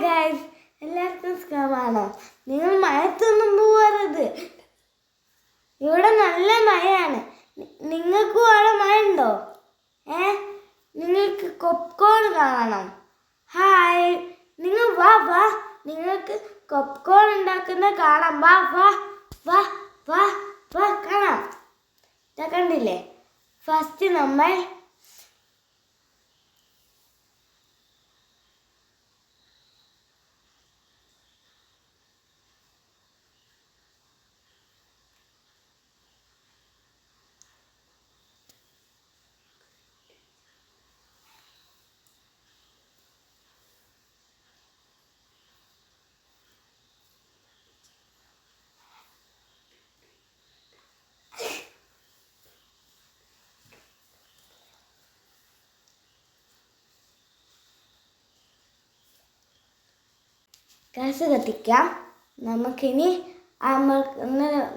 Guys, എല്ലാവർക്കും സുഖമാണോ? നിങ്ങൾ മഴത്തൊന്നും പോകരുത്. ഇവിടെ നല്ല മഴയാണ്. നിങ്ങൾക്കും അവിടെ മഴ ഉണ്ടോ? നിങ്ങൾക്ക് പോപ്കോൺ കാണണം. ഹായ്, നിങ്ങൾ വാ വാ, നിങ്ങൾക്ക് പോപ്കോൺ ഉണ്ടാക്കുന്ന കാണാം. വാ വാ വാ വാ വാ കാണാം. കണ്ടില്ലേ? ഫസ്റ്റ് നമ്മൾ ഗ്യാസ് കത്തിക്കാം. നമുക്കിനി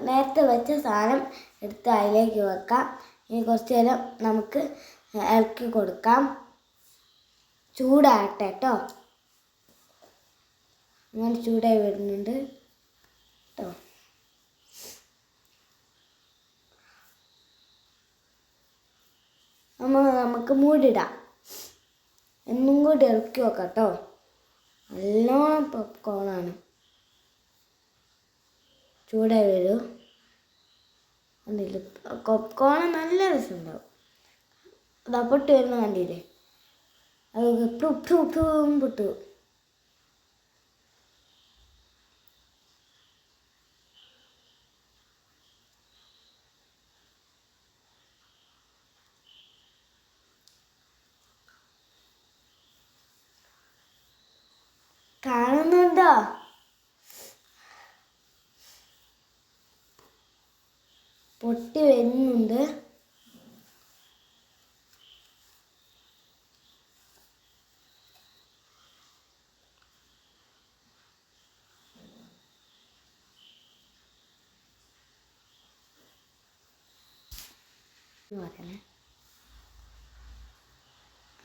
നേരത്തെ വെച്ച സാധനം എടുത്ത് അതിലേക്ക് വെക്കാം. ഇനി കുറച്ച് നേരം നമുക്ക് ഇളക്കി കൊടുക്കാം. ചൂടാകട്ടെ കേട്ടോ. അങ്ങനെ ചൂടായി വരുന്നുണ്ട് കേട്ടോ. നമുക്ക് മൂടിടാം. എന്നും കൂടി ഇളക്കി വെക്കാം കേട്ടോ. നല്ലോണം പോപ്കോണാണ്. ചൂടായി വരൂ. കണ്ടില്ലേ? പോപ്കോൺ നല്ല രസമുണ്ടാവും. അതാ പൊട്ടി വരുന്ന കണ്ടില്ലേ? അത് പൊട്ടു. കാണുന്നുണ്ടോ? പൊട്ടി വരുന്നുണ്ട്.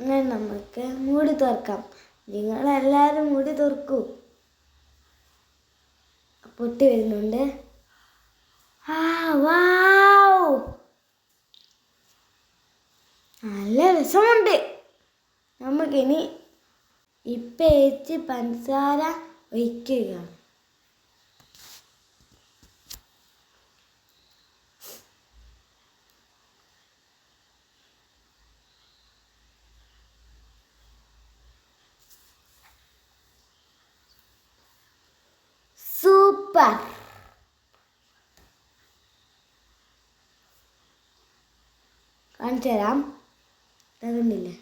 അങ്ങനെ നമുക്ക് മൂടി തുറക്കാം. നിങ്ങളെല്ലാവരും മൂടി തുറക്കൂ. പൊട്ടി വരുന്നുണ്ട്. നല്ല രസമുണ്ട്. നമുക്കിനി ഇപ്പം പഞ്ചസാര ഒഴിക്കുക. സൂപ്പർ. കാണിച്ചു തരാം. കണ്ടില്ലേ?